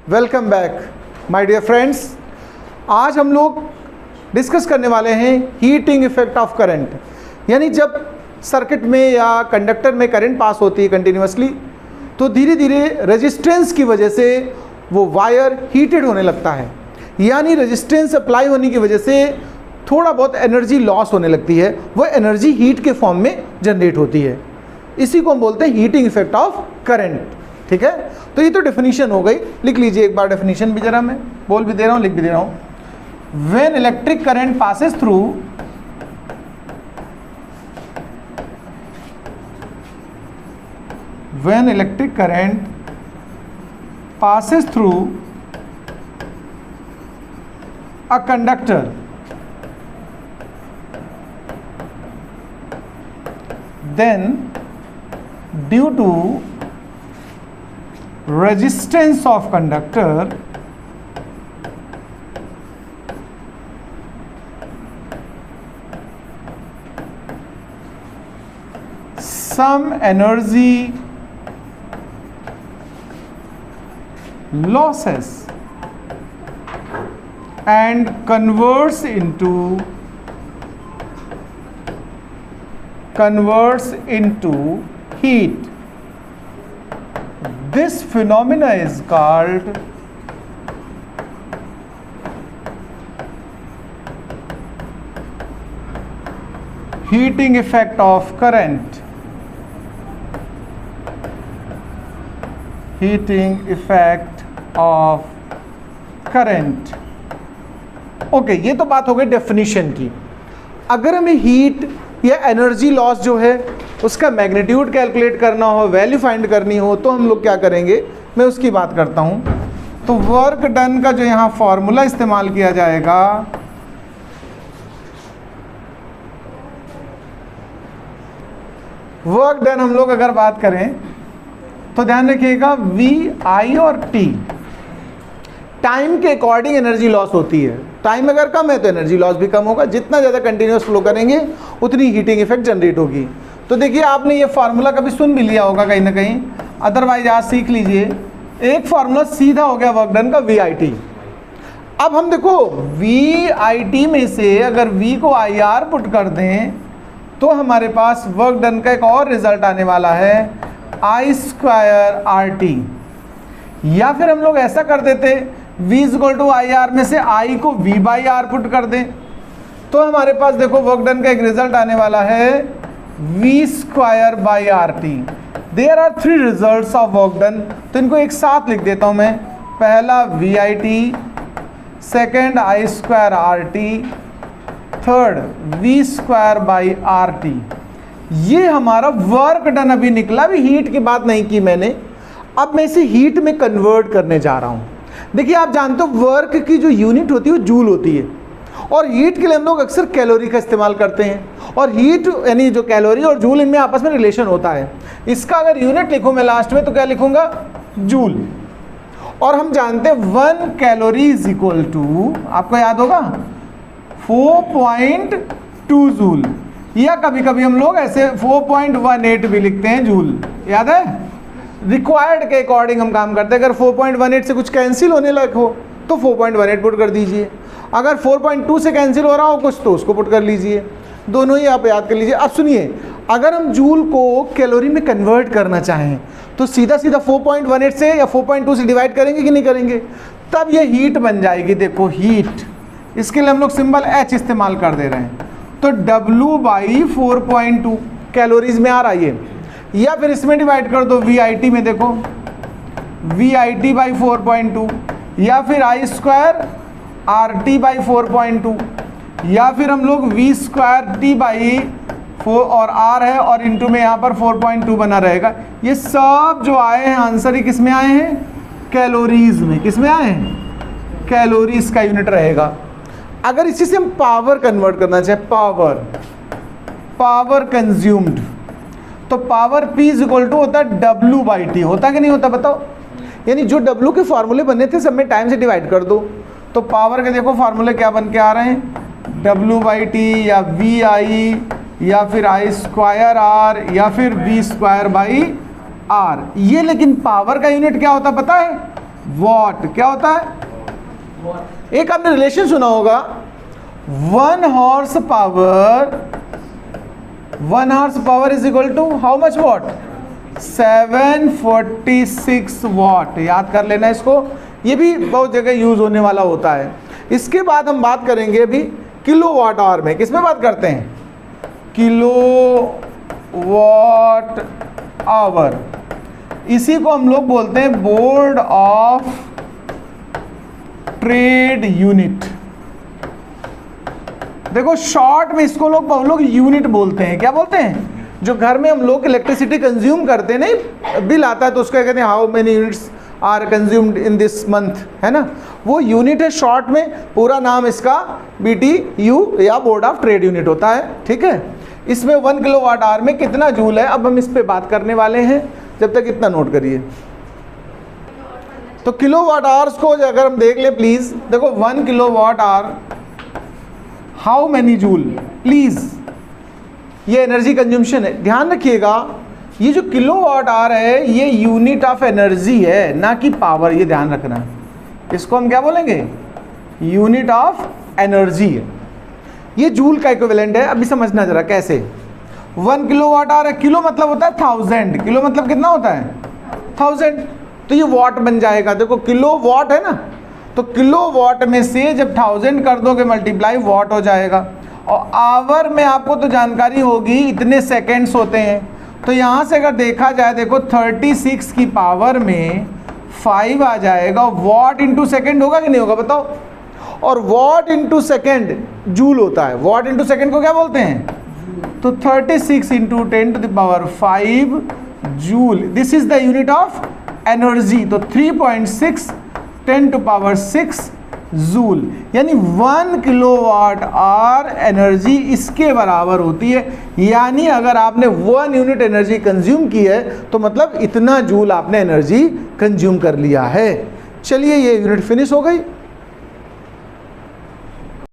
Welcome back my dear friends. आज हम लोग डिस्कस करने वाले हैं हीटिंग इफेक्ट ऑफ करंट। यानी जब सर्किट में या कंडक्टर में करंट पास होती है कंटिन्यूसली, तो धीरे धीरे रेजिस्टेंस की वजह से वो वायर हीटेड होने लगता है। यानी रेजिस्टेंस अप्लाई होने की वजह से थोड़ा बहुत एनर्जी लॉस होने लगती है, वो एनर्जी हीट के फॉर्म में जनरेट होती है। इसी को हम बोलते हैं हीटिंग इफेक्ट ऑफ करंट। ठीक है, तो ये तो डेफिनेशन हो गई। लिख लीजिए एक बार डेफिनेशन भी, जरा मैं बोल भी दे रहा हूँ, लिख भी दे रहा हूँ। When electric current passes through when electric current passes through a conductor, then due to resistance of conductor, some energy losses and converts into heat. This phenomena is called heating effect of current. Heating effect of current. Okay, ये तो बात हो गई definition की। अगर हमें heat या energy loss जो है उसका मैग्नीट्यूड कैलकुलेट करना हो, वैल्यू फाइंड करनी हो, तो हम लोग क्या करेंगे, मैं उसकी बात करता हूँ। तो वर्क डन का जो यहाँ फॉर्मूला इस्तेमाल किया जाएगा, वर्क डन हम लोग अगर बात करें तो ध्यान रखिएगा वी आई और टी टाइम के अकॉर्डिंग एनर्जी लॉस होती है। टाइम अगर कम है तो एनर्जी लॉस भी कम होगा। जितना ज़्यादा कंटिन्यूस फ्लो करेंगे उतनी हीटिंग इफेक्ट जनरेट होगी। तो देखिए, आपने ये फार्मूला कभी सुन भी लिया होगा कहीं ना कहीं, अदरवाइज आज सीख लीजिए। एक फार्मूला सीधा हो गया वर्क डन का, वी आई टी। अब हम देखो वी आई टी में से अगर वी को आई आर पुट कर दें तो हमारे पास वर्क डन का एक और रिजल्ट आने वाला है, आई स्क्वायर आर टी। या फिर हम लोग ऐसा कर देते, v equal to I R में से i को v बाई आर पुट कर दें, तो हमारे पास देखो वर्क डन का एक रिजल्ट आने वाला है v square by R T. There are 3 results of work done, तो इनको एक साथ लिख देता हूं मैं। पहला V I T, second I square R T, third v square by R T. ये हमारा वर्क डन अभी निकला। अभी हीट की बात नहीं की मैंने, अब मैं इसे हीट में कन्वर्ट करने जा रहा हूं। देखिए, आप जानते हो वर्क की जो यूनिट होती है वो जूल होती है, और हीट के लिए हम लोग अक्सर कैलोरी का इस्तेमाल करते हैं। और हीट यानी जो कैलोरी और जूल, इनमें आपस में रिलेशन होता है। इसका अगर यूनिट लिखूं मैं लास्ट में तो क्या लिखूंगा, जूल। और हम जानते हैं 1 कैलोरी इज इक्वल टू, आपको याद होगा, 4.2 जूल, या कभी कभी हम लोग ऐसे 4.18 भी लिखते हैं जूल। याद है, रिक्वायर्ड के अकॉर्डिंग हम काम करते हैं। अगर 4.18 से कुछ कैंसिल होने लायक हो तो 4.18 पुट कर दीजिए, अगर 4.2 से कैंसिल हो रहा हो कुछ तो उसको पुट कर लीजिए। दोनों ही आप याद कर लीजिए। अब सुनिए, अगर हम जूल को कैलोरी में कन्वर्ट करना चाहें तो सीधा सीधा 4.18 से या 4.2 से डिवाइड करेंगे कि नहीं करेंगे, तब ये हीट बन जाएगी। देखो हीट, इसके लिए हम लोग सिंबल H इस्तेमाल कर दे रहे हैं। तो W बाई 4.2 कैलोरीज में आ रहा है, या फिर इसमें डिवाइड कर दो वी आई टी में, देखो वी आई टी बाई 4.2, या फिर आई स्क्वायर आर टी बाई 4.2, या फिर हम लोग वी स्क्वायर टी बाई 4 और आर है और इंटू में यहाँ पर 4.2 बना रहेगा। ये सब जो आए हैं आंसर ही किस में आए हैं, कैलोरीज में। किस में आए हैं, कैलोरीज का यूनिट रहेगा। अगर इसी से हम पावर कन्वर्ट करना चाहे, पावर कंज्यूम्ड, तो power P is equal to होता है W बाई टी। होता कि नहीं होता बताओ। यानी जो W के फॉर्मूले बने थे सब में टाइम से डिवाइड कर दो, तो पावर के देखो फॉर्मूले क्या बन के आ रहे हैं, W बाई टी या वी आई या फिर आई स्क्वायर आर या फिर वी स्क्वायर बाई आर। ये लेकिन पावर का यूनिट क्या होता पता है, वॉट क्या होता है? एक आपने रिलेशन सुना होगा, 1 horse power is equal to how much watt? 746 watt. याद कर लेना इसको, ये भी बहुत जगह यूज होने वाला होता है। इसके बाद हम बात करेंगे अभी किलो वाट आवर में। किस में बात करते हैं? Kilo watt hour. इसी को हम लोग बोलते हैं बोर्ड ऑफ ट्रेड यूनिट। देखो शॉर्ट में इसको लोग यूनिट बोलते हैं। क्या बोलते हैं? जो घर में हम लोग इलेक्ट्रिसिटी कंज्यूम करते हैं, नहीं बिल आता है तो उसका कहते हैं how many units are consumed in this month, है ना, वो यूनिट है शॉर्ट में। पूरा नाम इसका BTU या बोर्ड ऑफ ट्रेड यूनिट होता है, ठीक है। इसमें 1 किलो वाट आवर में कितना जूल है, अब हम इस पे बात करने वाले हैं। जब तक इतना नोट करिए, तो किलो वाट आवर्स को अगर हम देख लें प्लीज, देखो 1 kilo watt hour how many joule, please ये एनर्जी कंज्यूम्शन है। ध्यान रखिएगा ये जो किलो वाट आवर है ये यूनिट ऑफ एनर्जी है, ना कि पावर। ये ध्यान रखना, इसको हम क्या बोलेंगे? यूनिट ऑफ एनर्जी है। ये जूल का इक्विवेलेंट है। अभी समझना जरा कैसे। 1 किलो वाट आवर है, किलो मतलब होता है 1000, किलो मतलब कितना होता है? 1000, तो ये वॉट बन जाएगा। देखो किलो वॉट है ना, तो किलो वॉट में से जब 1000 कर दोगे मल्टीप्लाई, वॉट हो जाएगा। और आवर में आपको तो जानकारी होगी इतने सेकेंड्स होते हैं, तो यहाँ से अगर देखा जाए, देखो 36 की पावर में 5 आ जाएगा। वॉट इंटू सेकेंड होगा कि नहीं होगा बताओ? और वॉट इंटू सेकेंड जूल होता है। वॉट इंटू सेकेंड को क्या बोलते हैं? तो 36 into 10 to the power 5 joule, this is the unit of energy. तो 3.6 10 टू पावर 6 जूल, यानी 1 किलो वाट आवर एनर्जी इसके बराबर होती है। यानी अगर आपने 1 यूनिट एनर्जी कंज्यूम की है तो मतलब इतना जूल आपने एनर्जी कंज्यूम कर लिया है। चलिए ये यूनिट फिनिश हो गई।